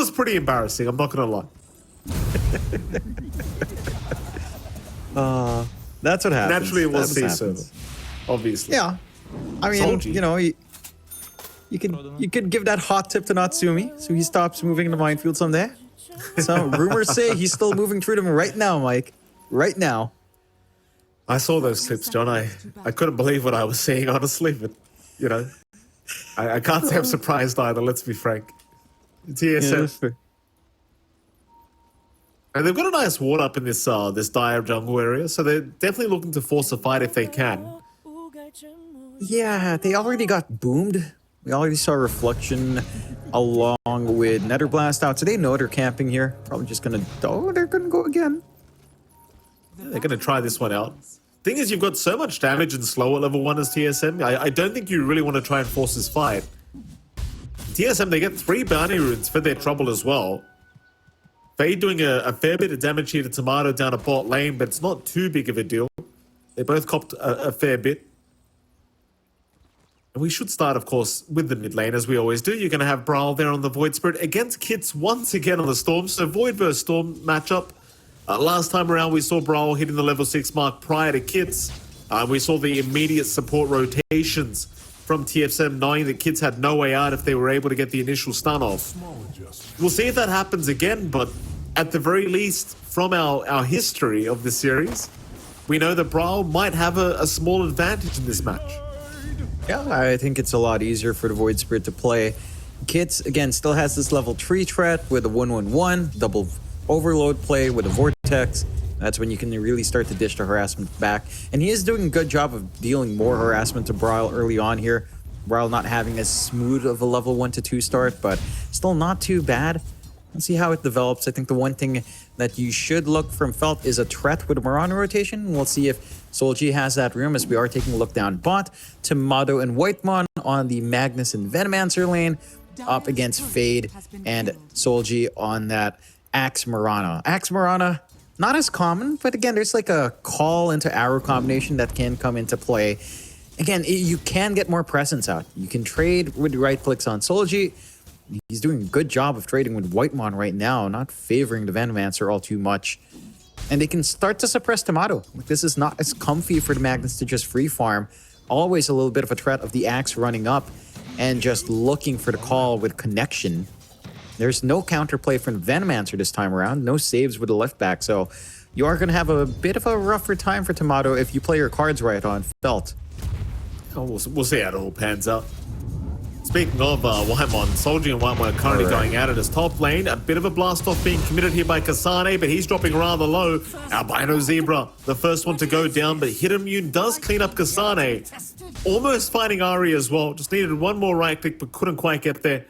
was pretty embarrassing. I'm not gonna lie. That's what happens. Naturally, it was That C-server, obviously. Yeah, I mean, Solji. you know, you could give that hot tip to Natsumi, so he stops moving in the minefield someday. So rumors say he's still moving through them right now, Mike. Right now. I saw those clips, John. I couldn't believe what I was seeing, honestly. But, you know, I can't say I'm surprised either, let's be frank. TSM. And they've got a nice ward up in this dire jungle area, so they're definitely looking to force a fight if they can. Yeah, they already got boomed. We already saw Reflection along with Netherblast out, so they know they're camping here. Probably just gonna... Oh, they're gonna go again. Yeah, they're going to try this one out. Thing is, you've got so much damage and slow at level 1 as TSM. I don't think you really want to try and force this fight. TSM, they get 3 bounty runes for their trouble as well. Fade doing a fair bit of damage here to Tomato down a bot lane, but it's not too big of a deal. They both copped a fair bit. And we should start, of course, with the mid lane, as we always do. You're going to have Brawl there on the Void Spirit against Kits once again on the Storm. So Void versus Storm matchup. Last time around, we saw Brawl hitting the level 6 mark prior to Kits. We saw the immediate support rotations from TSM, knowing that Kits had no way out if they were able to get the initial stun off. We'll see if that happens again, but at the very least, from our history of the series, we know that Brawl might have a small advantage in this match. Yeah, I think it's a lot easier for the Void Spirit to play. Kits, again, still has this level 3 threat with a 1-1-1, double overload play with a Vortex. That's when you can really start to dish the harassment back. And he is doing a good job of dealing more harassment to Brawl early on here. Brawl not having as smooth of a level 1 to 2 start, but still not too bad. Let's see how it develops. I think the one thing that you should look from Felt is a threat with a Mirana rotation. We'll see if Solji has that room, as we are taking a look down bot. Tomato and Whitemon on the Magnus and Venomancer lane, up against Fade and Solji on that Axe Mirana. Axe Mirana, not as common, but again, there's like a call into arrow combination that can come into play. Again, you can get more presence out. You can trade with right clicks on Solji. He's doing a good job of trading with Whitemon right now, not favoring the Venomancer all too much. And they can start to suppress Tomato. This is not as comfy for the Magnus to just free farm. Always a little bit of a threat of the Axe running up and just looking for the call with connection. There's no counterplay from Venomancer this time around. No saves with the left back. So you are going to have a bit of a rougher time for Tomato if you play your cards right on Felt. Oh, we'll see how it all pans out. Speaking of Whitemon, Solji and Whitemon are currently going at it as top lane. A bit of a blast off being committed here by Kasane, but he's dropping rather low. Albino Zebra, the first one to go down, but Hitimmune does clean up Kasane. Almost finding Ari as well. Just needed one more right click, but couldn't quite get there.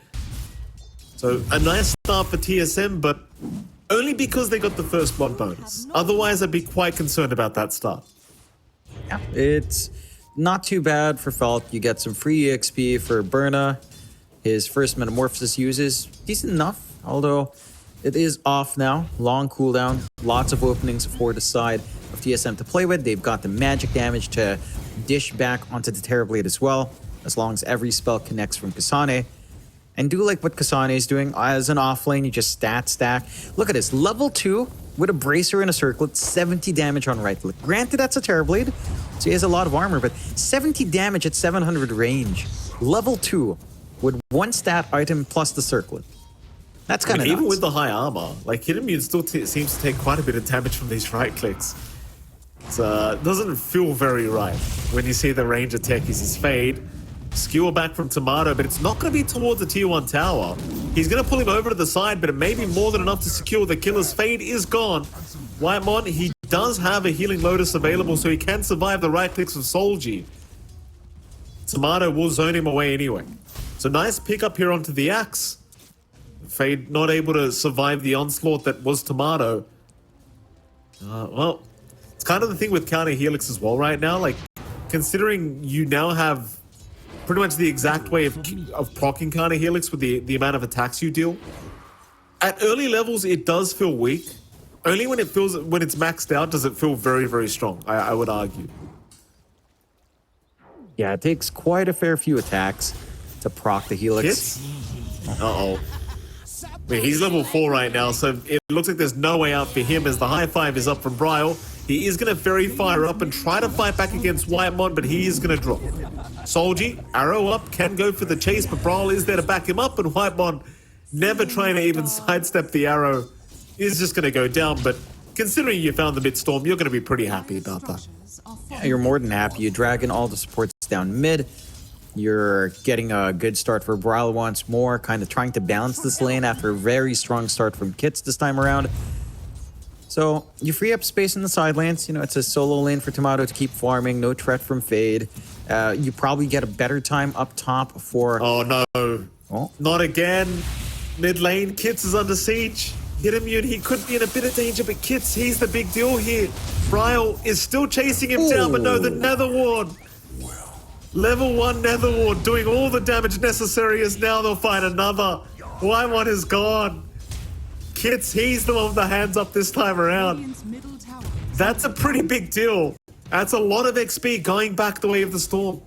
So a nice start for TSM, but only because they got the first blood bonus. Otherwise, I'd be quite concerned about that start. Yeah, it's not too bad for Felt. You get some free EXP for Berna. His first Metamorphosis uses decent enough, although it is off now. Long cooldown, lots of openings for the side of TSM to play with. They've got the magic damage to dish back onto the Terrorblade as well, as long as every spell connects from Kasane. And do like what Kasane is doing. As an offlane, you just stat stack. Look at this, level 2 with a Bracer and a Circlet, 70 damage on right click. Granted, that's a Terrorblade, so he has a lot of armor, but 70 damage at 700 range. Level 2 with one stat item plus the Circlet. That's kind of even with the high armor, like Hitimmune still seems to take quite a bit of damage from these right clicks. It doesn't feel very right when you see the range attack is his Fade. Skewer back from Tomato, but it's not going to be towards the tier 1 tower. He's going to pull him over to the side, but it may be more than enough to secure the killer's Fade is gone. Whitemon, he does have a Healing Lotus available, so he can survive the right clicks of Solji. Tomato will zone him away anyway. So nice pick up here onto the Axe. Fade not able to survive the onslaught that was Tomato. Well, it's kind of the thing with counter Helix as well right now. Like, considering you now have pretty much the exact way of proccing counter Helix with the amount of attacks you deal. At early levels, it does feel weak. Only when it's maxed out does it feel very, very strong, I would argue. Yeah, it takes quite a fair few attacks to proc the Helix. Uh-oh. mean, he's level 4 right now, so it looks like there's no way out for him as the high five is up from Bryle. He is going to fairy fire up and try to fight back against Whitemon, but he is going to drop. Solji, arrow up, can go for the chase, but Bryle is there to back him up, and Whitemon, never trying to even sidestep the arrow, is just going to go down. But considering you found the mid-storm, you're going to be pretty happy about that. Yeah, you're more than happy. You're dragging all the supports down mid. You're getting a good start for Bryle once more, kind of trying to balance this lane after a very strong start from Kits this time around. So you free up space in the side lanes. You know, it's a solo lane for Tomato to keep farming. No threat from Fade. You probably get a better time up top for... Oh, no. Oh. Not again. Mid lane, Kits is under siege. Hit immune, he could be in a bit of danger, but Kits, he's the big deal here. Bryle is still chasing him down, but no, the Nether Ward. Level 1 Nether Ward doing all the damage necessary as now they'll find another. Whitemon is gone. Kits, he's the one with the hands up this time around. That's a pretty big deal. That's a lot of XP going back the way of the storm.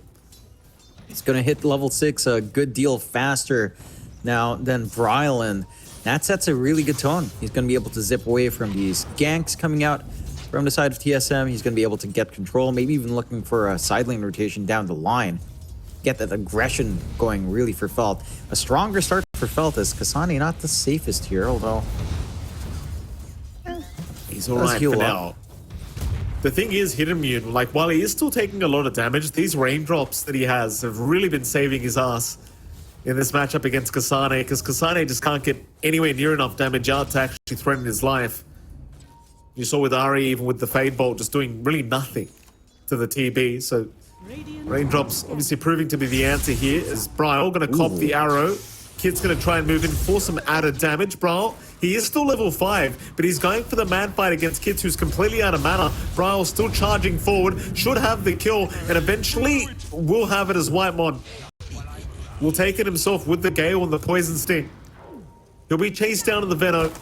He's going to hit level 6 a good deal faster now than Bryle, and that sets a really good tone. He's going to be able to zip away from these ganks coming out from the side of TSM. He's going to be able to get control, maybe even looking for a side lane rotation down the line. Get that aggression going really for Felt. A stronger start for Felt as Kasane not the safest here, although... He's alright for now. The thing is, hit immune, like while he is still taking a lot of damage, these raindrops that he has have really been saving his ass in this matchup against Kasane, because Kasane just can't get anywhere near enough damage out to actually threaten his life. You saw with Ari, even with the Fade Bolt, just doing really nothing to the TB, so raindrops obviously proving to be the answer here, as Bryle going to cop the arrow. Kid's going to try and move in for some added damage. Bryle, he is still level 5, but he's going for the man fight against Kids, who's completely out of mana. Bryle still charging forward, should have the kill, and eventually will have it as Whitemon will take it himself with the Gale and the Poison Sting. He'll be chased down in the Veno.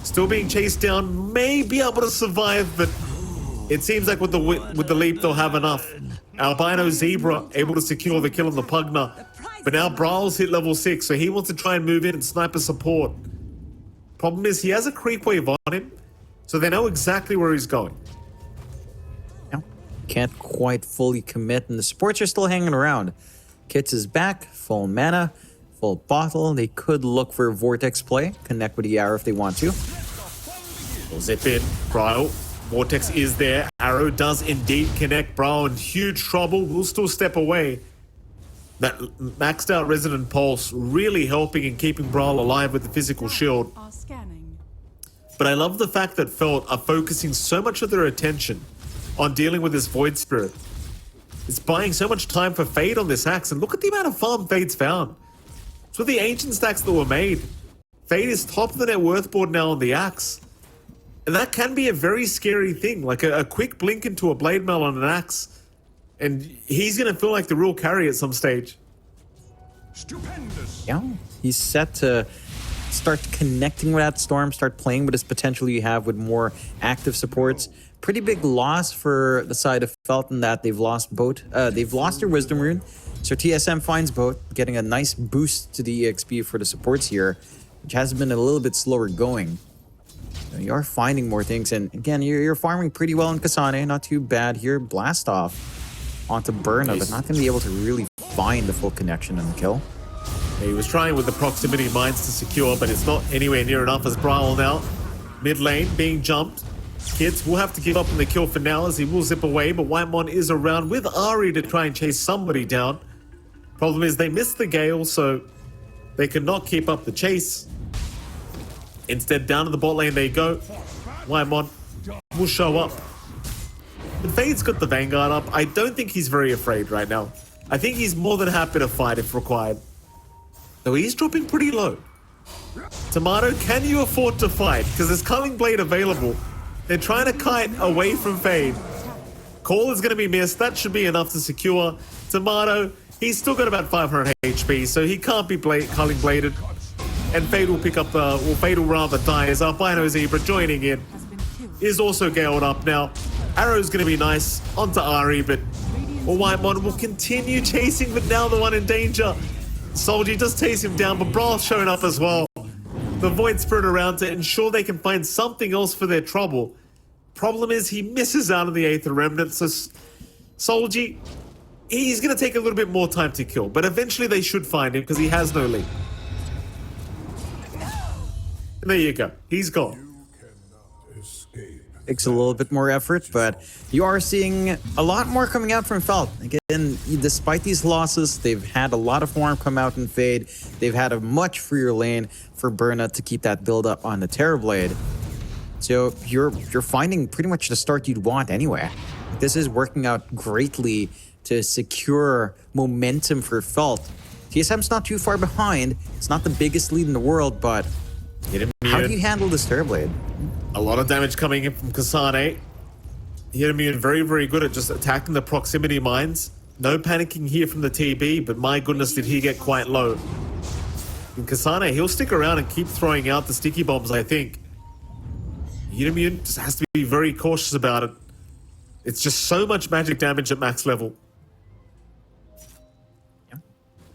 Still being chased down, may be able to survive, but it seems like with the leap they'll have enough. Albino Zebra able to secure the kill on the Pugna, but now Bryle's hit level 6, so he wants to try and move in and sniper support. Problem is he has a creep wave on him, so they know exactly where he's going. No, can't quite fully commit, and the supports are still hanging around. Kits is back, full mana, full bottle. They could look for Vortex play, connect with the arrow if they want to. We'll zip in. Bryle, Vortex is there. Arrow does indeed connect. Bryle in huge trouble. Will still step away. That maxed out Resonant Pulse really helping in keeping Bryle alive with the physical shield. But I love the fact that Felt are focusing so much of their attention on dealing with this Void Spirit. It's buying so much time for Fade on this axe, and look at the amount of farm Fade's found. It's with the ancient stacks that were made. Fade is top of the net worth board now on the axe. And that can be a very scary thing, like a quick blink into a blade mail on an axe. And he's going to feel like the real carry at some stage. Stupendous. Yeah, he's set to start connecting with that storm, start playing with this potential you have with more active supports. Pretty big loss for the side of Felt in that they've lost both. They've lost their Wisdom Rune, so TSM finds both, getting a nice boost to the EXP for the supports here, which has been a little bit slower going. You are finding more things, and again, you're farming pretty well in Kasane, not too bad here. Blast off onto Burna, but not going to be able to really find the full connection and the kill. He was trying with the proximity mines to secure, but it's not anywhere near enough as Bryle now. Mid lane being jumped. Kids will have to give up on the kill for now as he will zip away, but Whitemon is around with Ari to try and chase somebody down. Problem is they missed the Gale, so they could not keep up the chase. Instead, down to the bot lane they go. Whitemon will show up. But Fade's got the Vanguard up. I don't think he's very afraid right now. I think he's more than happy to fight if required. Though he's dropping pretty low. Tomato, can you afford to fight? Because there's Culling Blade available. They're trying to kite away from Fade. Call is going to be missed. That should be enough to secure. Tomato, he's still got about 500 HP, so he can't be Culling Bladed. And Fade will pick up the... Well, Fade will rather die as Albino Zebra joining in. Is also galed up now. Arrow's going to be nice. Onto Ari, but... Well, Whitemon will continue chasing, but now the one in danger. Soldier does chase him down, but Bryle's showing up as well. the Void Spirit around to ensure they can find something else for their trouble. Problem is, he misses out on the Aether Remnant, so Solji, he's going to take a little bit more time to kill, but eventually they should find him because he has no lead. And there you go. He's gone. Takes a little bit more effort, but you are seeing a lot more coming out from Felt. Again, despite these losses, they've had a lot of farm come out and fade. They've had a much freer lane for Burna to keep that build up on the Terrorblade. So you're finding pretty much the start you'd want anyway. This is working out greatly to secure momentum for Felt. TSM's not too far behind. It's not the biggest lead in the world, but how do you handle this Terrorblade? A lot of damage coming in from Kasane. Hiramiun very, very good at just attacking the proximity mines. No panicking here from the TB, but my goodness, did he get quite low. And Kasane, he'll stick around and keep throwing out the sticky bombs, I think. Hiramiun just has to be very cautious about it. It's just so much magic damage at max level. Yeah.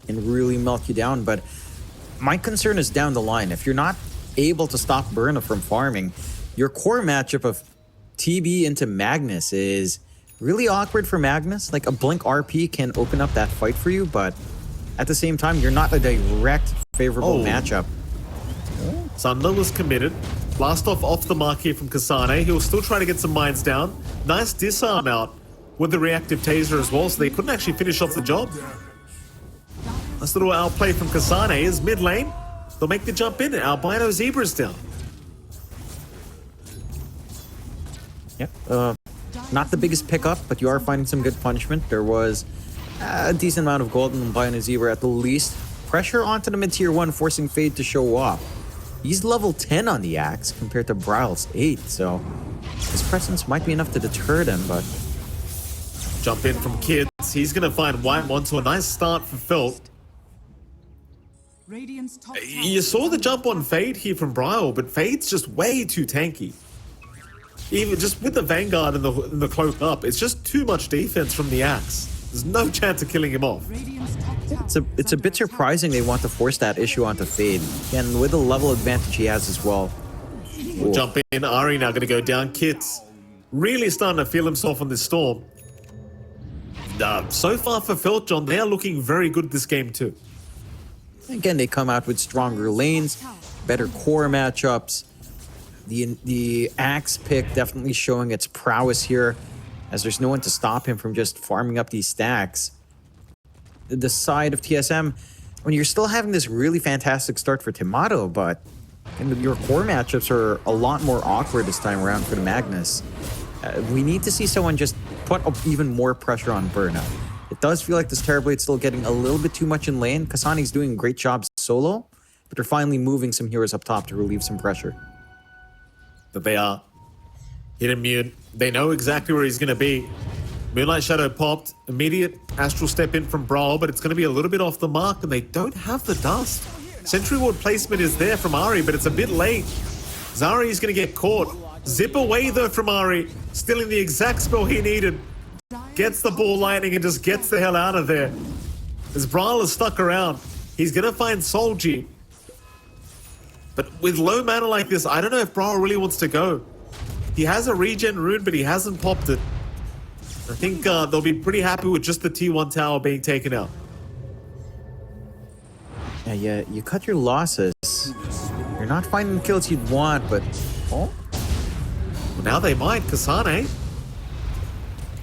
And really melt you down, but my concern is down the line. If you're not able to stop Burna from farming, your core matchup of TB into Magnus is really awkward for Magnus. Like, a Blink RP can open up that fight for you, but at the same time, you're not a direct favorable matchup. Sunder was committed. Blast off the mark here from Kasane. He'll still try to get some mines down. Nice disarm out with the reactive taser as well, so they couldn't actually finish off the job. Nice little outplay from Kasane is mid lane. They'll make the jump in. Albino Zebra's down. Yep. Not the biggest pickup, but you are finding some good punishment. There was a decent amount of gold in Albino Zebra at the least. Pressure onto the mid-tier 1, forcing Fade to show off. He's level 10 on the axe compared to Bryle's 8, so his presence might be enough to deter them, but... Jump in from Kids. He's going to find White One to a nice start for Felt. You saw the jump on Fade here from Bryle, but Fade's just way too tanky. Even just with the Vanguard and the cloak up, it's just too much defense from the axe. There's no chance of killing him off. It's a bit surprising they want to force that issue onto Fade. And with the level advantage he has as well. We'll jump in. Ari now going to go down. Kits really starting to feel himself on this storm. So far for Felt, John, they are looking very good this game too. Again, they come out with stronger lanes, better core matchups. The axe pick definitely showing its prowess here, as there's no one to stop him from just farming up these stacks. The side of TSM, when you're still having this really fantastic start for Timato, but your core matchups are a lot more awkward this time around for the Magnus. We need to see someone just put up even more pressure on Burna. It does feel like this Terrorblade's still getting a little bit too much in lane. Kasane's doing a great job solo, but they're finally moving some heroes up top to relieve some pressure. But they are. Hiramiun, they know exactly where he's going to be. Moonlight Shadow popped. Immediate Astral Step in from Brawl, but it's going to be a little bit off the mark, and they don't have the dust. Sentry Ward placement is there from Ari, but it's a bit late. Zari is going to get caught. Zip away, though, from Ari. Stealing the exact spell he needed. Gets the ball lightning and just gets the hell out of there. As Brawl is stuck around, he's going to find Solji. But with low mana like this, I don't know if Brawl really wants to go. He has a regen rune, but he hasn't popped it. I think they'll be pretty happy with just the T1 tower being taken out. Yeah, you cut your losses. You're not finding the kills you'd want, but... Oh? Well, now they might. Kasane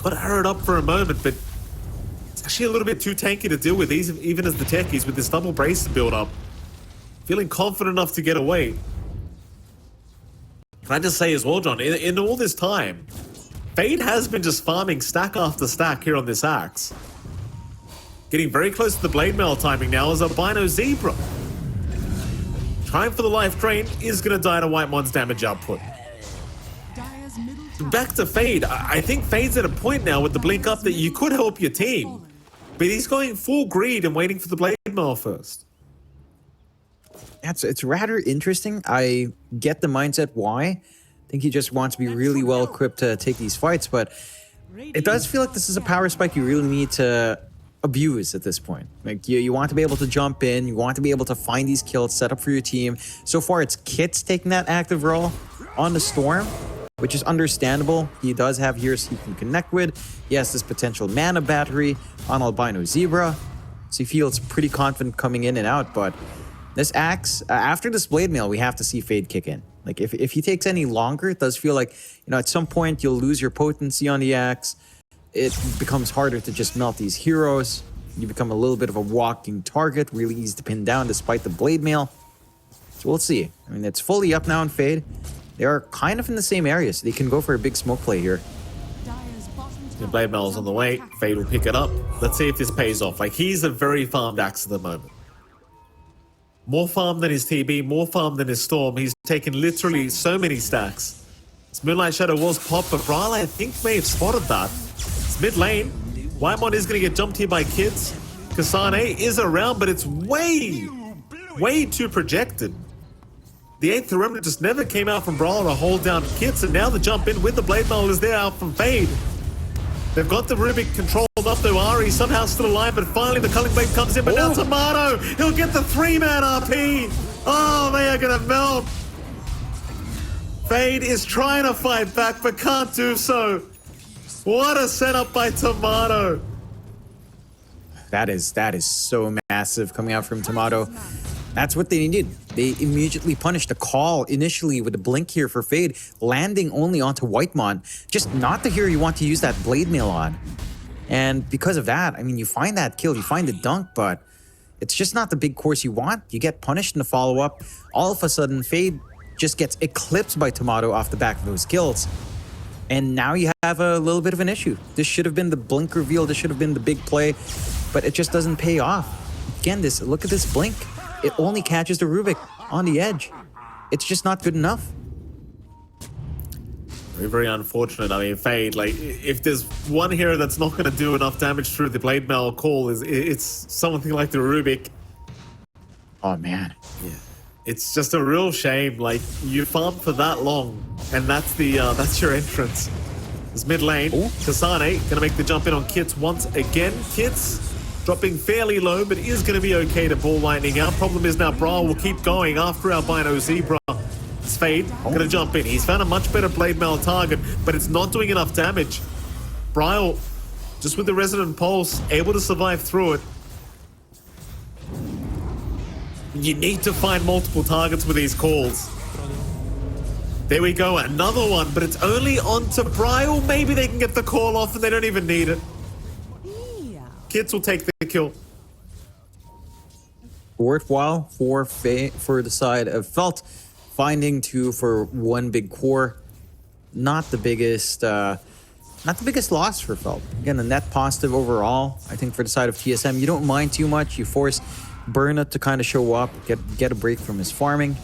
got arrowed up for a moment, but it's actually a little bit too tanky to deal with, even as the techies, with this double brace to build up. Feeling confident enough to get away. Can I just say as well, John, in all this time, Fade has been just farming stack after stack here on this axe. Getting very close to the blade mail timing now as Albino Zebra. Trying for the life drain is going to die to White One's damage output. Back to Fade. I think Fade's at a point now with the blink up that you could help your team, but he's going full greed and waiting for the blade mail first. It's rather interesting. I get the mindset why. I think he just wants to be really well equipped to take these fights, but it does feel like this is a power spike you really need to abuse at this point. Like you want to be able to jump in, you want to be able to find these kills, set up for your team. So far, it's Kit's taking that active role on the Storm, which is understandable. He does have heroes he can connect with. He has this potential mana battery on Albino Zebra, so he feels pretty confident coming in and out. But this Axe, after this Blade Mail, we have to see Fade kick in. Like if he takes any longer, it does feel like, at some point you'll lose your potency on the Axe. It becomes harder to just melt these heroes. You become a little bit of a walking target, really easy to pin down despite the Blade Mail. So we'll see. I mean, it's fully up now in Fade. They are kind of in the same area, so they can go for a big smoke play here. The Blade Mail's on the way. Fade will pick it up. Let's see if this pays off. Like, he's a very farmed Axe at the moment. More farm than his TB, more farm than his Storm. He's taken literally so many stacks. This Moonlight Shadow was popped, but Ryle, I think, may have spotted that. It's mid lane. Whitemon is going to get jumped here by Kids. Kasane is around, but it's way too projected. The 8th Remnant just never came out from Brawl to hold down Kids, and now the jump in with the Blade Mail is there out from Fade. They've got the Rubik controlled up though. Ari somehow still alive, but finally the Culling Blade comes in, but now Tomato, he'll get the 3-man RP. Oh, they are going to melt. Fade is trying to fight back, but can't do so. What a setup by Tomato. That is so massive coming out from Tomato. That's what they needed. They immediately punished the call initially with the blink here for Fade, landing only onto Whitemon. Just not the hero you want to use that Blade Mail on. And because of that, I mean, you find that kill, you find the dunk, but it's just not the big course you want. You get punished in the follow-up. All of a sudden, Fade just gets eclipsed by Tomato off the back of those kills. And now you have a little bit of an issue. This should have been the blink reveal. This should have been the big play, but it just doesn't pay off. Again, look at this blink. It only catches the Rubik on the edge. It's just not good enough. Very, very unfortunate. I mean, Fade, like, if there's one hero that's not going to do enough damage through the Blade Mail call, it's something like the Rubik. Oh, man. Yeah. It's just a real shame. Like, you farmed for that long, and that's your entrance. It's mid lane. Kasane gonna make the jump in on Kits once again. Kits dropping fairly low, but is gonna be okay to ball lightning out. Problem is now Brawl will keep going after Albino Zebra. It's Fade gonna jump in. He's found a much better Blade Mail target, but it's not doing enough damage. Brawl, just with the Resonant Pulse, able to survive through it. You need to find multiple targets with these calls. There we go, another one, but it's only onto Bryle. Maybe they can get the call off and they don't even need it. Kids will take the kill. Worthwhile for the side of Felt, finding 2 for 1 big core. Not the biggest loss for Felt. Again, a net positive overall. I think for the side of TSM, you don't mind too much. You force Burnout to kind of show up, get a break from his farming.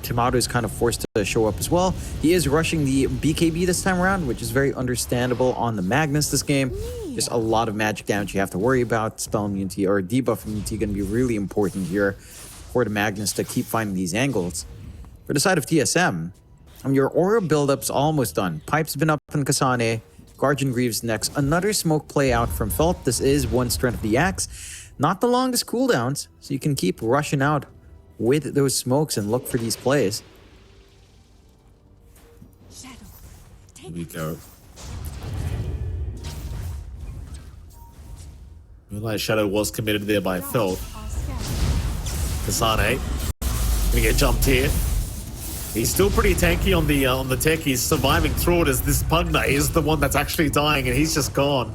Tomato is kind of forced to show up as well. He is rushing the BKB this time around, which is very understandable on the Magnus this game. Just a lot of magic damage you have to worry about. Spell immunity or debuff immunity going to be really important here for the Magnus to keep finding these angles. For the side of TSM, your aura build-up's almost done. Pipe's been up in Kasane. Guardian Greaves next. Another smoke play out from Felt. This is 1 strength of the Axe. Not the longest cooldowns, so you can keep rushing out with those smokes and look for these plays. Here we go. Moonlight Shadow was committed there by Phil. Kasane gonna get jumped here. He's still pretty tanky on the tech. He's surviving through it as this Pugna is the one that's actually dying, and he's just gone.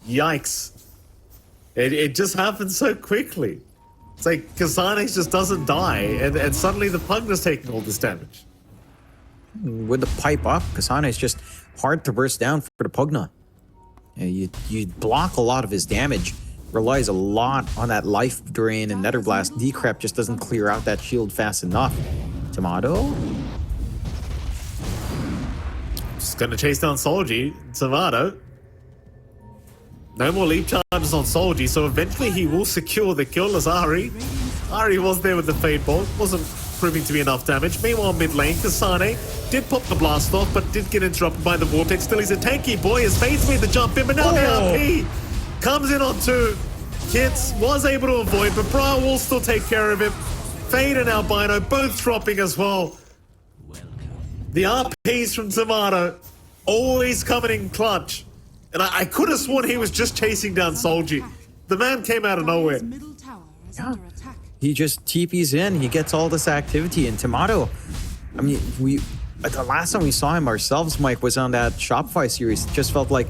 Yikes. It just happens so quickly. It's like Kasane just doesn't die, and suddenly the Pugna's taking all this damage. With the pipe up, Kasane is just hard to burst down for the Pugna. You block a lot of his damage. Relies a lot on that life drain and Nether Blast. Decrep just doesn't clear out that shield fast enough. Tomato? Just gonna chase down Solji. Tomato. No more leap charges on Solji, so eventually he will secure the kill as Ari. Ari was there with the Fade Bolt, wasn't proving to be enough damage. Meanwhile, mid lane, Kasane did pop the blast off, but did get interrupted by the Vortex. Still, he's a tanky boy as Fade's made the jump in, but now the RP. Comes in on 2. Kits was able to avoid, but Brian will still take care of him. Fade and Albino both dropping as well. The RPs from Tomato always coming in clutch. And I could have sworn he was just chasing down Solji. The man came out of nowhere. Yeah. He just TPs in. He gets all this activity. And Tomato, I mean, the last time we saw him ourselves, Mike, was on that Shopify series. It just felt like,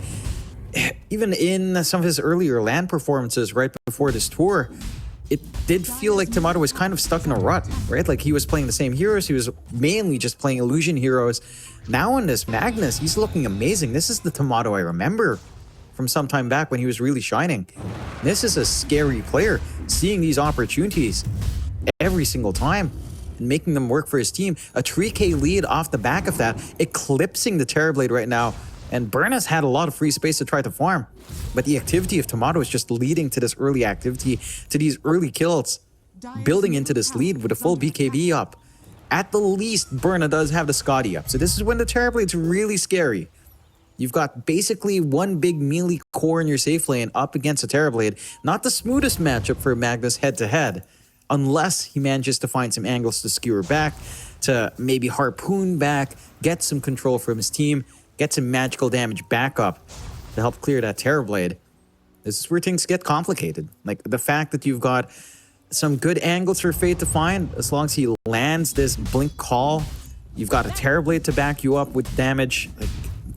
even in some of his earlier LAN performances right before this tour, it did feel like Tomato was kind of stuck in a rut, right? Like he was playing the same heroes. He was mainly just playing illusion heroes. Now in this Magnus, he's looking amazing. This is the Tomato I remember from some time back when he was really shining. This is a scary player, seeing these opportunities every single time and making them work for his team. A 3K lead off the back of that, eclipsing the Terrorblade right now. And Burna's had a lot of free space to try to farm. But the activity of Tomato is just leading to this early activity, to these early kills, building into this lead with a full BKB up. At the least, Burna does have the Scotty up. So this is when the Terrorblade's really scary. You've got basically one big melee core in your safe lane up against a Terrorblade. Not the smoothest matchup for Magnus head-to-head, unless he manages to find some angles to skewer back, to maybe harpoon back, get some control from his team, get some magical damage back up to help clear that Terrorblade. This is where things get complicated. Like the fact that you've got some good angles for Fate to find, as long as he lands this blink call, you've got a Terrorblade to back you up with damage. Like,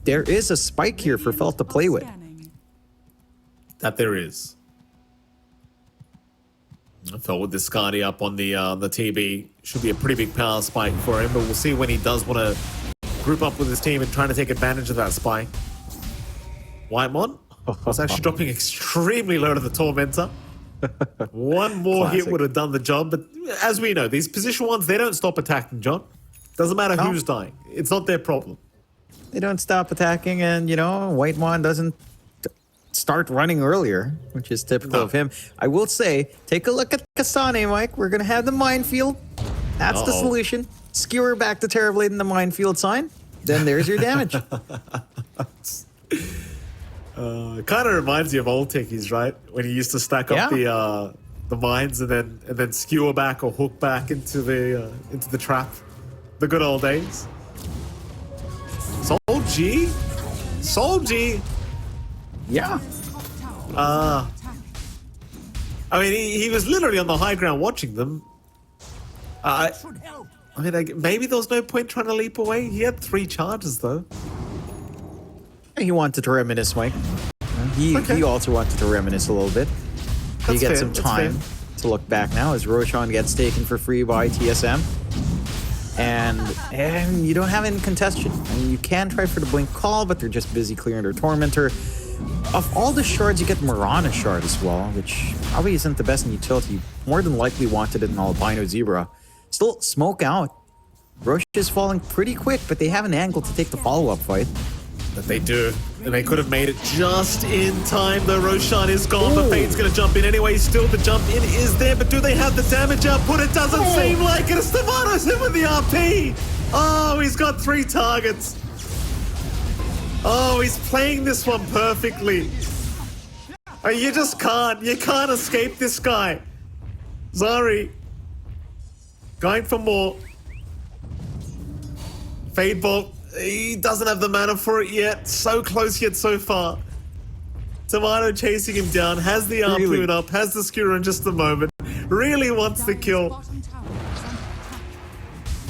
there is a spike here for Felt to play with. That there is. I felt with the Scotty up on the TB, should be a pretty big power spike for him, but we'll see when he does want to group up with his team and trying to take advantage of that spike. Whitemon was actually dropping extremely low to the Tormentor. One more hit would have done the job, but as we know, these position ones, they don't stop attacking, John. Doesn't matter who's dying. It's not their problem. They don't stop attacking, and, you know, Whitemon doesn't start running earlier, which is typical of him. I will say, take a look at Kasane, Mike. We're going to have the minefield. That's the solution. Skewer back the Terrorblade in the minefield sign. Then there's your damage. Kind of reminds you of old techies, right? When you used to stack up the mines and then skewer back or hook back into the trap. The good old days. Solji. Yeah. I mean, he was literally on the high ground watching them. I mean, maybe there was no point trying to leap away. He had 3 charges, though. He wanted to reminisce, Mike. He also wanted to reminisce a little bit. He gets some time to look back now as Roshan gets taken for free by TSM. And you don't have any contestation. I mean, you can try for the blink call, but they're just busy clearing their Tormentor. Of all the shards, you get Mirana shard as well, which probably isn't the best in utility. More than likely wanted it in Albino Zebra. Still, smoke out. Roche is falling pretty quick, but they have an angle to take the follow-up fight. But they do. And they could have made it just in time. The Roshan is gone, but Fade's going to jump in anyway. Still, the jump in is there, but do they have the damage output? It doesn't seem like it. It's Tomato's hit with the RP. Oh, he's got 3 targets. Oh, he's playing this one perfectly. Oh, you just can't. You can't escape this guy. Zari. Going for more. Fade Bolt. He doesn't have the mana for it yet. So close yet so far. Tomato chasing him down. Has the harpoon up. Has the skewer in just a moment. Really wants the kill.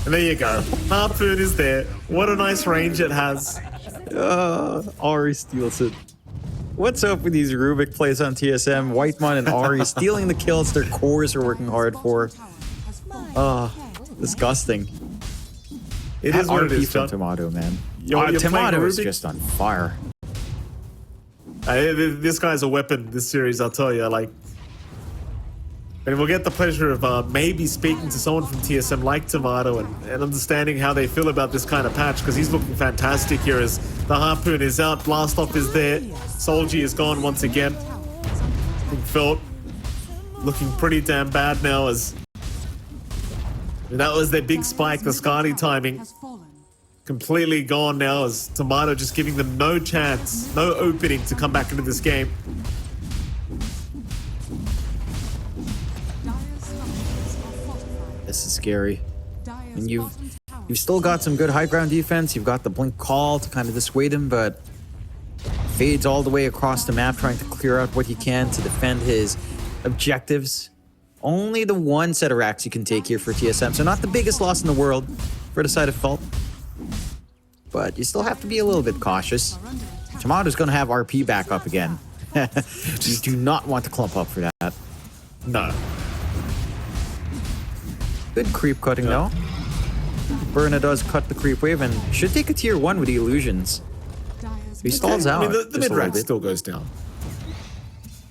And there you go. Harpoon is there. What a nice range it has. Ari steals it. What's up with these Rubik plays on TSM? Whitemon and Ari stealing the kills their cores are working hard for. Disgusting. It is what it is, from Tomato, man. You're Tomato is just on fire. This guy's a weapon, this series, I'll tell you. Like, and we'll get the pleasure of maybe speaking to someone from TSM like Tomato and understanding how they feel about this kind of patch, because he's looking fantastic here as the harpoon is out, blast off is there, Solji is gone once again. Felt looking pretty damn bad now as that was their big spike, the Scotty timing. Completely gone now as Tomato just giving them no chance, no opening to come back into this game. scary. And you've still got some good high ground defense. You've got the blink call to kind of dissuade him, but Fade's all the way across the map trying to clear out what he can to defend his objectives. Only the one set of racks you can take here for TSM, so not the biggest loss in the world for the side of Felt. But you still have to be a little bit cautious. Tomato's going to have RP back up again. You do not want to clump up for that. No. Good creep cutting though. Burna does cut the creep wave and should take a tier 1 with the illusions. He stalls out. I mean, the mid rack still goes down.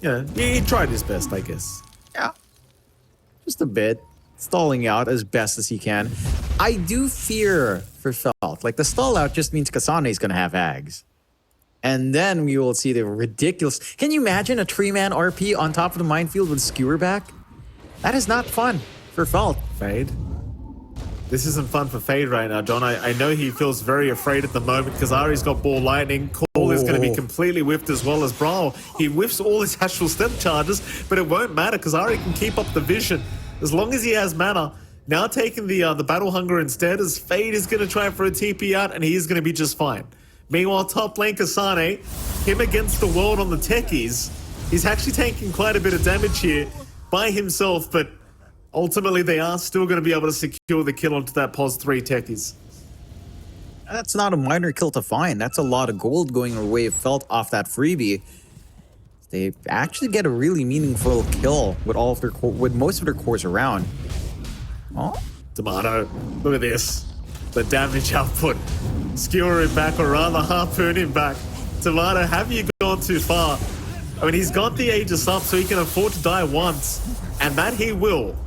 Yeah, he tried his best, I guess. Yeah. Just a bit. Stalling out as best as he can. I do fear for Felt. Like, the stall out just means Kasane is going to have Ags. And then we will see the ridiculous... Can you imagine a 3-man RP on top of the minefield with Skewer back? That is not fun for Felt. Fade. This isn't fun for Fade right now, John. I know he feels very afraid at the moment because Ari's got ball lightning. Call is going to be completely whiffed as well as Brawl. He whiffs all his actual step charges, but it won't matter because Ari can keep up the vision as long as he has mana. Now taking the Battle Hunger instead, as Fade is going to try for a TP out and he's going to be just fine. Meanwhile, top lane Kasane, him against the world on the techies. He's actually taking quite a bit of damage here by himself, but ultimately, they are still going to be able to secure the kill onto that POS 3 techies. That's not a minor kill to find. That's a lot of gold going away Felt off that freebie. They actually get a really meaningful kill with all of their with most of their cores around. Oh, Tomato, look at this. The damage output. Skewer him back, or rather harpoon him back. Tomato, have you gone too far? I mean, he's got the Aegis up so he can afford to die once. And that he will.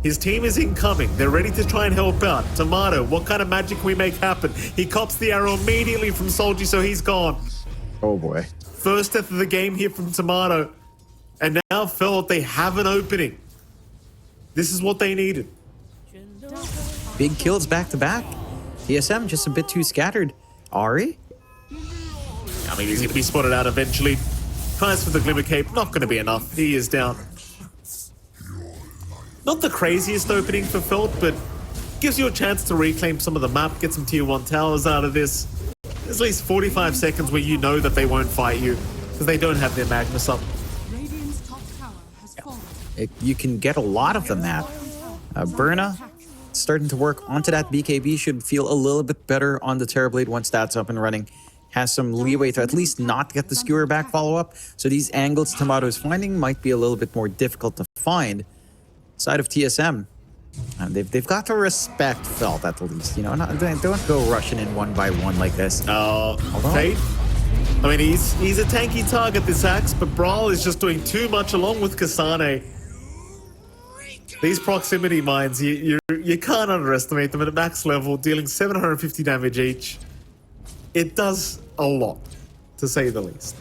His team is incoming. They're ready to try and help out. Tomato, what kind of magic can we make happen? He cops the arrow immediately from Soldier, so he's gone. Oh boy. First death of the game here from Tomato. And now Felt they have an opening. This is what they needed. Big kills back to back. TSM just a bit too scattered. Ari? I mean, he's going to be spotted out eventually. Tries for the Glimmer Cape, not going to be enough. He is down. Not the craziest opening for Felt, but gives you a chance to reclaim some of the map, get some tier 1 towers out of this. There's at least 45 seconds where you know that they won't fight you because they don't have their Magnus up. You can get a lot of the map. Burna starting to work onto that BKB should feel a little bit better on the Terrorblade once that's up and running. Has some leeway to at least not get the Skewer back follow-up. So these angles Tomato is finding might be a little bit more difficult to find. Side of TSM, they've got to respect Felt at the least. You know, don't go rushing in one by one like this. Fade. I mean, he's a tanky target, this Axe, but Brawl is just doing too much along with Kasane. These proximity mines, you can't underestimate them at max level, dealing 750 damage each. It does a lot, to say the least.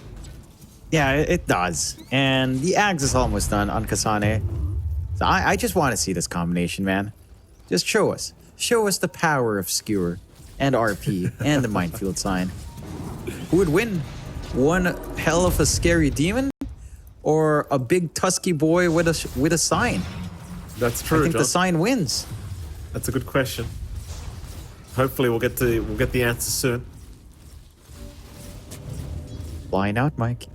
Yeah, it does. And the Axe is almost done on Kasane. So I just want to see this combination, man. Just show us. Show us the power of Skewer and RP and the Minefield sign. Who would win? One hell of a scary demon or a big tusky boy with a sign? That's true, I think John. the sign wins. That's a good question. Hopefully we'll get the answer soon. Flying out, Mike.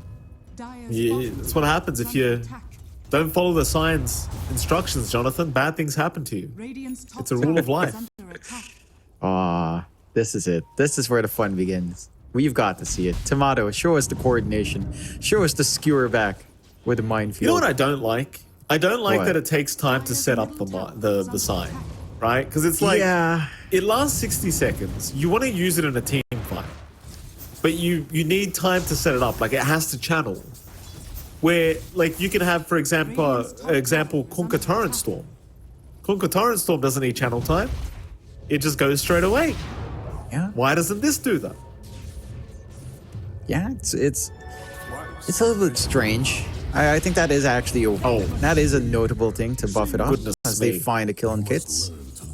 Yeah, that's what happens if you don't follow the sign's instructions, Jonathan. Bad things happen to you. It's a rule of life. This is it. This is where the fun begins. We've got to see it. Tomato, show us the coordination. Show us the Skewer back with the minefield. You know what I don't like? I don't like What? that it takes time to set up the sign, right? Because it's like, it lasts 60 seconds. You want to use it in a team fight, but you need time to set it up. Like, it has to channel. Where, like, you can have, for example, Conquer Torrent Storm. Conquer Torrent Storm doesn't need channel time. It just goes straight away. Yeah. Why doesn't this do that? Yeah, it's a little bit strange. I think that is actually that is a notable thing to buff it up Goodness as me. they find a kill on kits.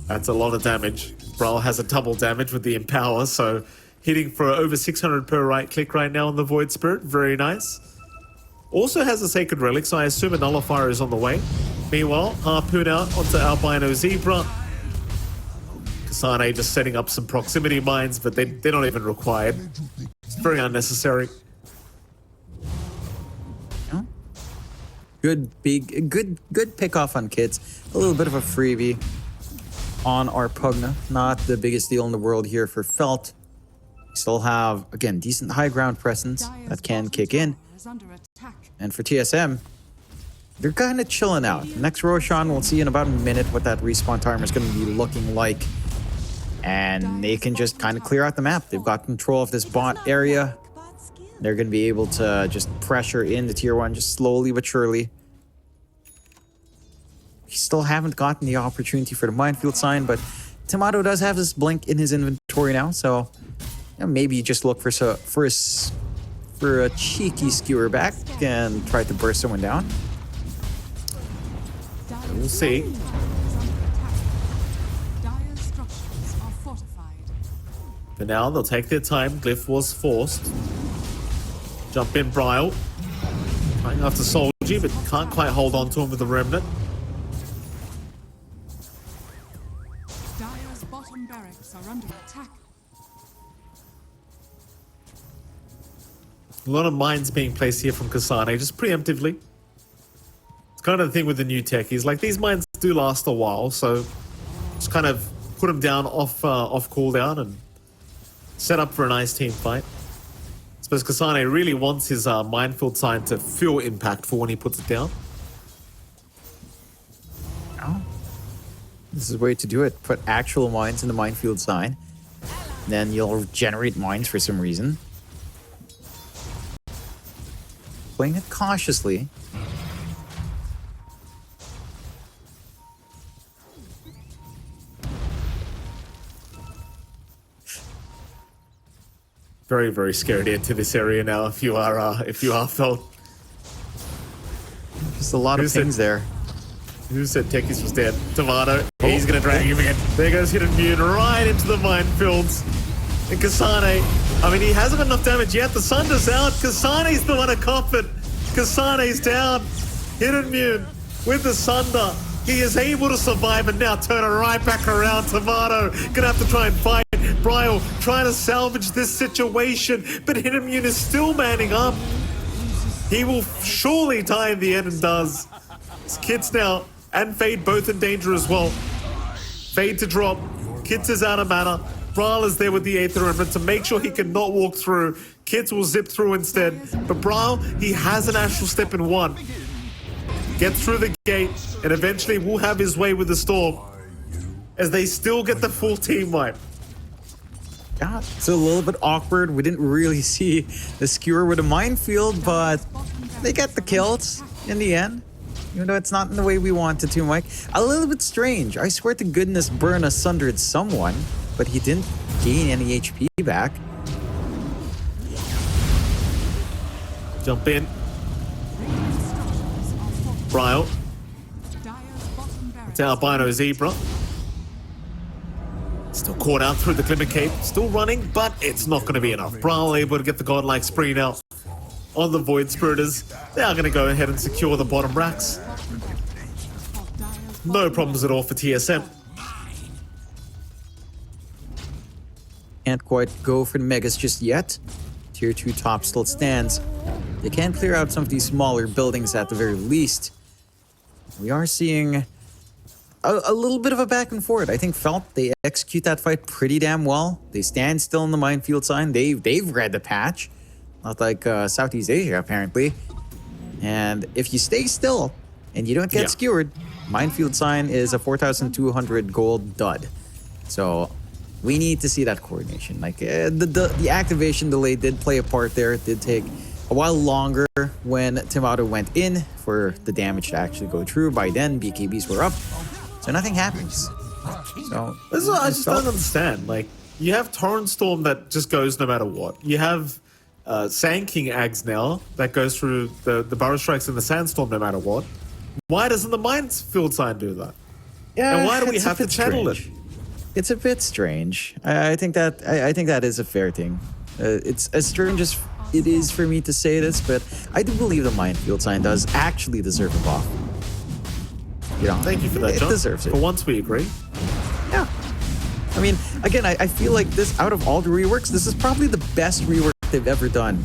That's a lot of damage. Brawl has a double damage with the Empower, so hitting for over 600 per right click right now on the Void Spirit. Very nice. Also has a Sacred Relic, so I assume a Nullifier is on the way. Meanwhile, Harpoon out onto Albino Zebra. Kasane just setting up some proximity mines, but they're not even required. It's very unnecessary. Good pick off on kits. A little bit of a freebie on our Pugna. Not the biggest deal in the world here for Felt. Still have, again, decent high ground presence that can kick in. And for TSM, they're kind of chilling out. Next Roshan, we'll see in about a minute what that respawn timer is going to be looking like. And they can just kind of clear out the map. They've got control of this bot area. They're going to be able to just pressure in the tier 1 just slowly but surely. We still haven't gotten the opportunity for the minefield sign, but Tomato does have this blink in his inventory now, so maybe just look for a cheeky skewer back and try to burst someone down. We'll see. For now, they'll take their time. Glyph was forced. Jump in, Bryle. Trying after Solji, but can't quite hold on to him with the Remnant. Dire's bottom barracks are under attack. A lot of mines being placed here from Kasane, just preemptively. It's kind of the thing with the new techies. Like, these mines do last a while, so just kind of put them down off cooldown and set up for a nice team fight. I suppose Kasane really wants his minefield sign to feel impactful when he puts it down. Oh. This is a way to do it. Put actual mines in the minefield sign. Then you'll generate mines for some reason. Playing it cautiously. Very, very scared into this area now. If you are Felt. Just a lot of things there. Who said Techies was dead? Tomato. He's gonna drag him again. There goes Hidden Mune right into the minefields. And Kasane, I mean, he hasn't got enough damage yet. The Sunder's out. Kasane's the one to cop it. Kasane's down. Hidden Mune with the Sunder. He is able to survive and now turn it right back around. Tomato gonna have to try and fight. Bryle trying to salvage this situation, but Hidden Mune is still manning up. He will surely die in the end and does. His Kits now and Fade both in danger as well. Fade to drop. Kits is out of mana. Bryle is there with the Aether Remnant to make sure he cannot walk through. Kits will zip through instead. But Bryle, he has an Astral Step in 1. Gets through the gate and eventually will have his way with the Storm as they still get the full team wipe. Yeah, it's a little bit awkward. We didn't really see the skewer with a minefield, but they get the kills in the end. Even though it's not in the way we wanted to, Mike. A little bit strange. I swear to goodness, Burn sundered someone, but he didn't gain any HP back. Jump in. Bryle. It's Albino Zebra. Still caught out through the Glimmer Cape. Still running, but it's not going to be enough. Bryle able to get the godlike spree now on the Void Spiriters. They are going to go ahead and secure the bottom racks. No problems at all for TSM. Can't quite go for the Megas just yet. Tier 2 top still stands. They can clear out some of these smaller buildings at the very least. We are seeing a little bit of a back and forth. I think Felt, they execute that fight pretty damn well. They stand still in the minefield sign. They've read the patch. Not like Southeast Asia, apparently. And if you stay still and you don't get skewered, minefield sign is a 4,200 gold dud. So we need to see that coordination. Like the activation delay did play a part there. It did take a while longer when Tomato went in for the damage to actually go through. By then, BKBs were up. So nothing happens. So this is what I just don't understand. Like, you have Torrent Storm that just goes no matter what. You have Sand King Ags now that goes through the Burrow Strikes and the Sandstorm no matter what. Why doesn't the Minefield sign do that? Yeah, and why do we have to channel it? It's a bit strange. I think that is a fair thing. It's as strange as it is for me to say this, but I do believe the minefield sign does actually deserve a buff. You know, Thank you for that, it John. deserves it. For once, we agree. Yeah. I mean, again, I feel like this, out of all the reworks, this is probably the best rework they've ever done.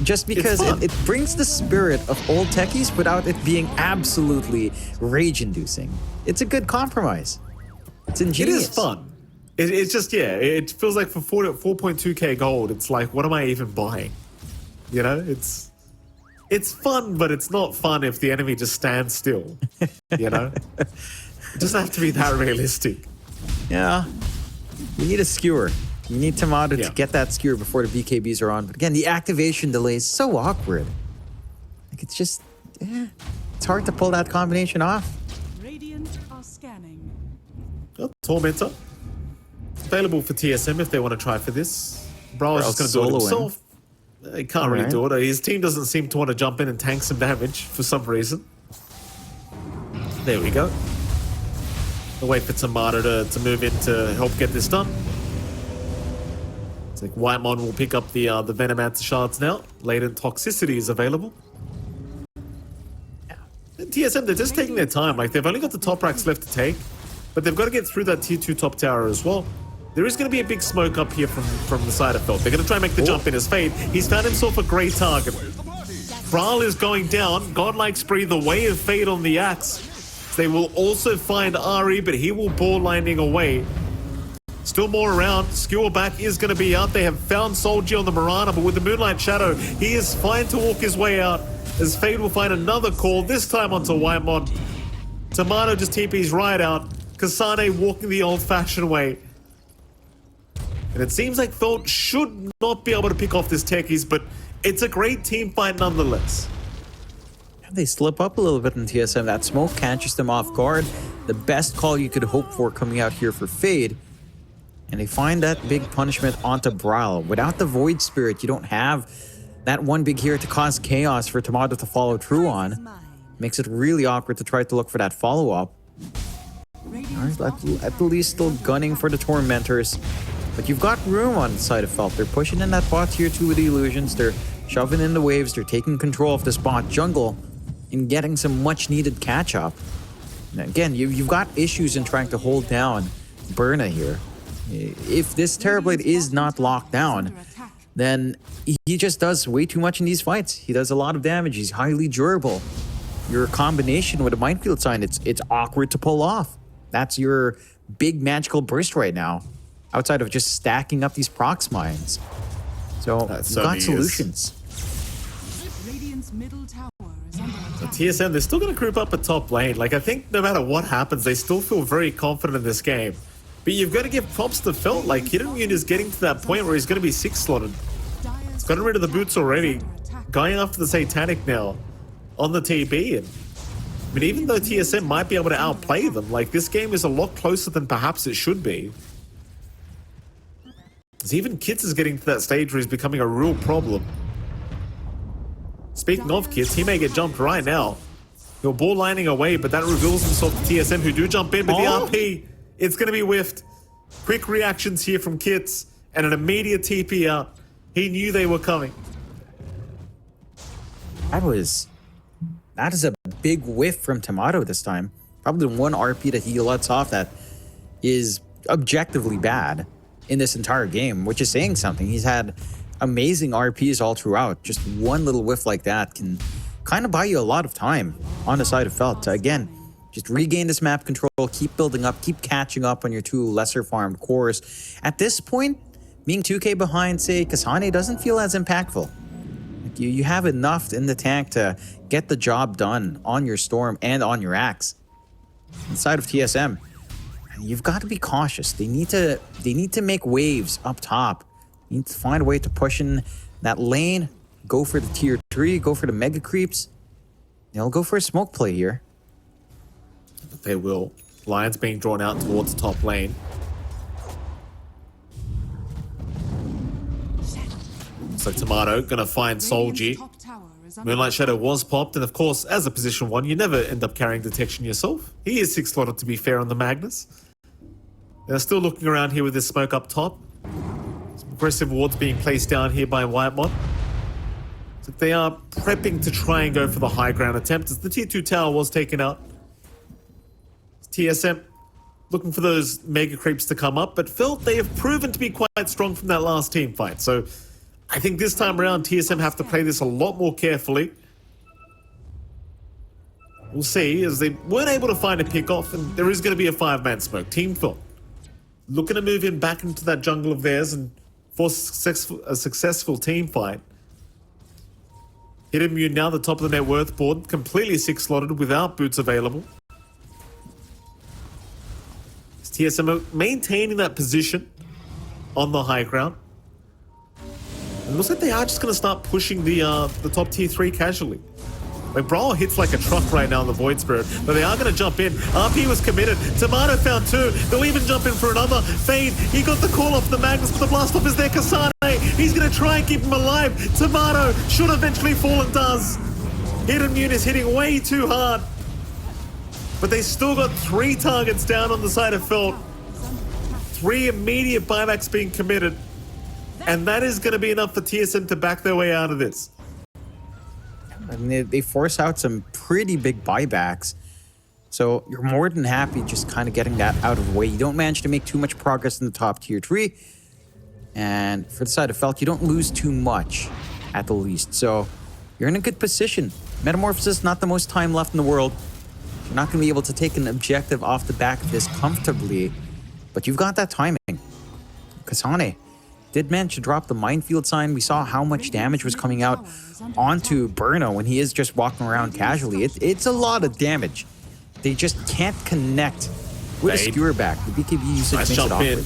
Just because it brings the spirit of old techies without it being absolutely rage-inducing. It's a good compromise. It's ingenious. It is fun. It's just, yeah, it feels like for 4.2k gold, it's like, what am I even buying? You know, it's fun, but it's not fun if the enemy just stands still. You know? It doesn't have to be that realistic. Yeah. You need a skewer. You need Tomato to get that skewer before the BKBs are on. But again, the activation delay is so awkward. Like, it's just, it's hard to pull that combination off. Radiant are scanning. Oh, Tormentor. It's available for TSM if they want to try for this. Bro is just going to do it himself. He can't really do it. His team doesn't seem to want to jump in and tank some damage for some reason. There we go. We'll wait for Tomato to move in to help get this done. It's like Whitemon will pick up the Venomancer shards now. Latent toxicity is available. And TSM, they're just taking their time. Like, they've only got the top racks left to take, but they've got to get through that tier 2 top tower as well. There is going to be a big smoke up here from the side of Felt. They're going to try and make the jump in as Fade. He's found himself a great target. Brawl is going down. Godlike Spree, the way of Fade on the axe. They will also find Ari, but he will ball lining away. Still more around. Skewer back is going to be out. They have found Solji on the Mirana, but with the Moonlight Shadow, he is fine to walk his way out. As Fade will find another call, this time onto Whitemon. Tomato just TP's right out. Kasane walking the old-fashioned way. And it seems like Felt should not be able to pick off this techies, but it's a great team fight nonetheless. They slip up a little bit in TSM. That smoke catches them off guard. The best call you could hope for coming out here for Fade. And they find that big punishment onto Brawl. Without the Void Spirit, you don't have that one big hero to cause chaos for Tomato to follow through on. Makes it really awkward to try to look for that follow-up. At least still gunning for the Tormentors. But you've got room on the side of Felt. They're pushing in that bot tier 2 with the illusions. They're shoving in the waves. They're taking control of this bot jungle and getting some much-needed catch-up. Again, you've got issues in trying to hold down Burna here. If this Terrorblade is not locked down, then he just does way too much in these fights. He does a lot of damage. He's highly durable. Your combination with a Minefield Sign, it's awkward to pull off. That's your big magical burst right now, outside of just stacking up these procs mines. So you've got solutions. Radiant's middle tower is under attack. TSM, they're still going to group up a top lane. Like, I think no matter what happens, they still feel very confident in this game. But you've got to give props to Felt. Like, Hidden is getting to that point where he's going to be 6-slotted. He's gotten rid of the boots already. Going after the Satanic now on the TB. And, I mean, even though TSM might be able to outplay them, like, this game is a lot closer than perhaps it should be. Because even Kits is getting to that stage where he's becoming a real problem. Speaking of Kits, he may get jumped right now. He'll ball lining away, but that reveals himself to TSM, who do jump in, but the RP, it's going to be whiffed. Quick reactions here from Kits, and an immediate TP out. He knew they were coming. That is a big whiff from Tomato this time. Probably the one RP that he lets off that is objectively bad in this entire game, which is saying something. He's had amazing RPs all throughout. Just one little whiff like that can kind of buy you a lot of time on the side of Felt to, again, just regain this map control, keep building up, keep catching up on your two lesser farmed cores. At this point, being 2k behind, say, Kasane doesn't feel as impactful. Like you have enough in the tank to get the job done on your Storm and on your Axe. Inside of TSM, you've got to be cautious. They need to make waves up top. You need to find a way to push in that lane, go for the tier 3, go for the mega creeps. They'll go for a smoke play here. They will. Lions being drawn out towards the top lane. So Tomato gonna find Solji. Moonlight Shadow was popped, and of course, as a position 1, you never end up carrying detection yourself. He is 6-slotted to be fair on the Magnus. They're still looking around here with this smoke up top. aggressive wards being placed down here by Whitemon. So they are prepping to try and go for the high ground attempt as the tier 2 tower was taken out. TSM looking for those mega creeps to come up, but felt they have proven to be quite strong from that last team fight. So I think this time around TSM have to play this a lot more carefully. We'll see, as they weren't able to find a pick-off, and there is going to be a 5-man smoke. Team Phil looking to move in back into that jungle of theirs and force a successful team fight. Hit Immune now, the top of the net worth board, completely 6-slotted without boots available. TSM are maintaining that position on the high ground. It looks like they are just going to start pushing the top tier 3 casually. Like, Brawl hits like a truck right now in the Void Spirit, but they are going to jump in. RP was committed. Tomato found 2. They'll even jump in for another. Fade, he got the call off the Magnus, but the blast off is there. Kasane, he's going to try and keep him alive. Tomato should eventually fall and does. Hit Immune is hitting way too hard. But they still got 3 targets down on the side of Felt. 3 immediate buybacks being committed. And that is going to be enough for TSM to back their way out of this. And they force out some pretty big buybacks. So you're more than happy just kind of getting that out of the way. You don't manage to make too much progress in the top tier 3. And for the side of Felt, you don't lose too much at the least. So you're in a good position. Metamorphosis, not the most time left in the world. You're not going to be able to take an objective off the back of this comfortably, but you've got that timing. Kasane did manage to drop the minefield sign. We saw how much damage was coming out onto Burno when he is just walking around casually. It's a lot of damage. They just can't connect with a skewer back. The BKB usage makes it awkward.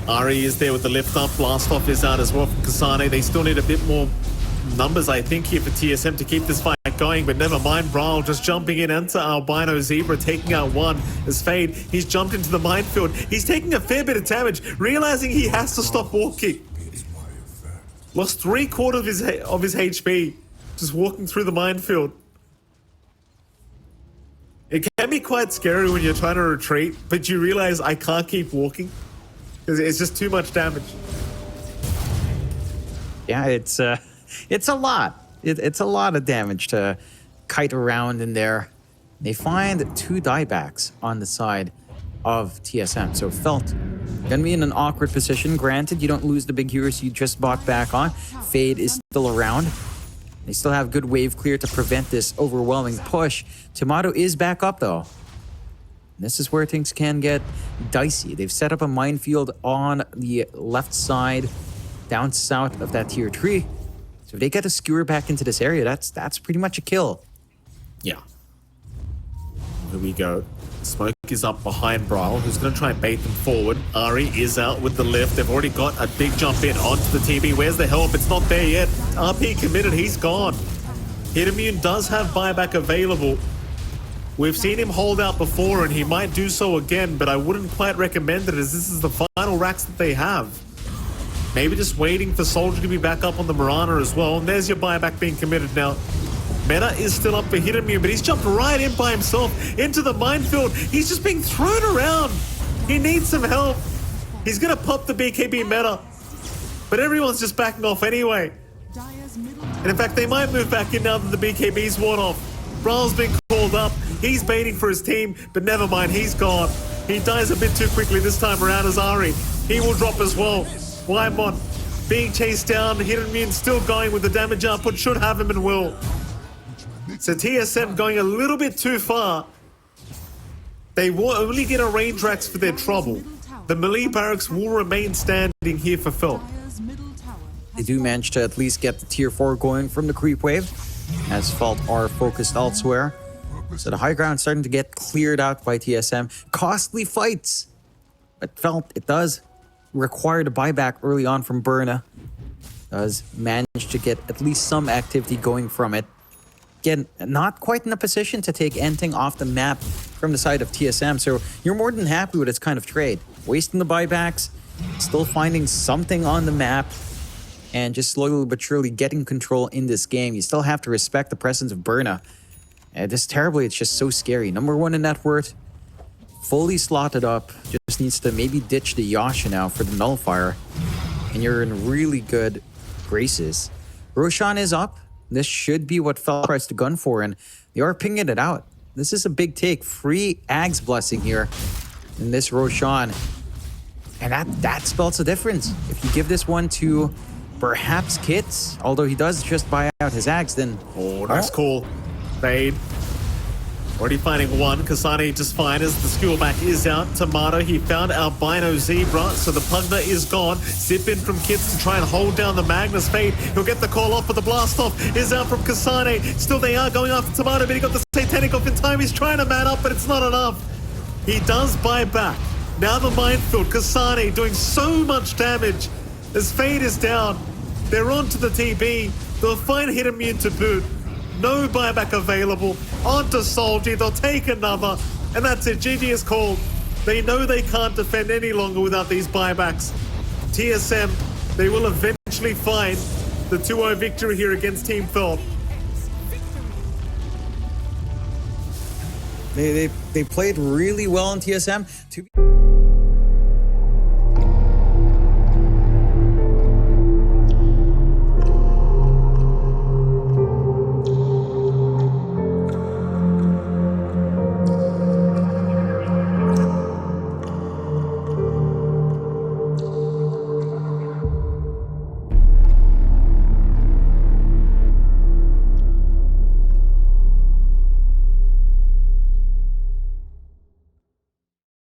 Ari is there with the lift up. Blast off is out as well from Kasane. They still need a bit more numbers, I think, here for TSM to keep this fight going, but never mind. Brawl just jumping in into Albino Zebra, taking out 1 as Fade. He's jumped into the minefield. He's taking a fair bit of damage, realizing he has to stop walking. Lost 3/4 of his HP just walking through the minefield. It can be quite scary when you're trying to retreat, but you realize I can't keep walking because it's just too much damage. Yeah, it's a lot. It's a lot of damage to kite around in there. They find 2 diebacks on the side of TSM. So Felt gonna be in an awkward position. Granted, you don't lose the big heroes you just bought back on. Fade is still around. They still have good wave clear to prevent this overwhelming push. Tomato is back up though. This is where things can get dicey. They've set up a minefield on the left side, down south of that tier 3. So if they get a skewer back into this area, that's pretty much a kill. Yeah. Here we go. Smoke is up behind Brawl, who's going to try and bait them forward. Ari is out with the lift. They've already got a big jump in onto the TB. Where's the help? It's not there yet. RP committed. He's gone. Hit Immune does have buyback available. We've seen him hold out before, and he might do so again, but I wouldn't quite recommend it as this is the final racks that they have. Maybe just waiting for Soldier to be back up on the Mirana as well. And there's your buyback being committed now. Meta is still up for Hit Immune, but he's jumped right in by himself into the minefield. He's just being thrown around. He needs some help. He's going to pop the BKB meta. But everyone's just backing off anyway. And in fact, they might move back in now that the BKB's worn off. Brawl's been called up. He's baiting for his team, but never mind, he's gone. He dies a bit too quickly this time around as Ari. He will drop as well. Whitemon being chased down. Hit Immune still going with the damage output. Should have him and will. So TSM going a little bit too far. They will only get a range racks for their trouble. The melee barracks will remain standing here for Phil. They do manage to at least get the tier 4 going from the creep wave, as Fault are focused elsewhere. So the high ground starting to get cleared out by TSM. Costly fights, but Felt it does require the buyback early on from Burna. Does manage to get at least some activity going from it. Again, not quite in a position to take anything off the map from the side of TSM, so you're more than happy with this kind of trade. Wasting the buybacks, still finding something on the map, and just slowly but surely getting control in this game. You still have to respect the presence of Burna. This terribly, it's just so scary. Number 1 in net worth, fully slotted up. Just needs to maybe ditch the Yasha now for the nullifier. And and you're in really good graces. Roshan is up. This should be what Fel tries to gun for, and they are pinging it out. This is a big take. Free Ag's Blessing here in this Roshan. And that spells a difference. If you give this one to perhaps Kits, although he does just buy out his Ags, then... Oh, nice call. Fade. Already finding one. Kasane just fine as the skill back is out. Tomato, he found Albino Zebra, so the Pugna is gone. Zip in from Kits to try and hold down the Magnus Fade. He'll get the call off, but the blast off is out from Kasane. Still they are going after Tomato, but he got the Satanic off in time. He's trying to man up, but it's not enough. He does buy back. Now the minefield. Kasane doing so much damage as Fade is down. They're on to the TB. They'll find Hit Immune to boot. No buyback available. Onto Soldier. They'll take another. And that's it. GG is called. They know they can't defend any longer without these buybacks. TSM, they will eventually find the 2-0 victory here against Team Felt. They played really well in TSM.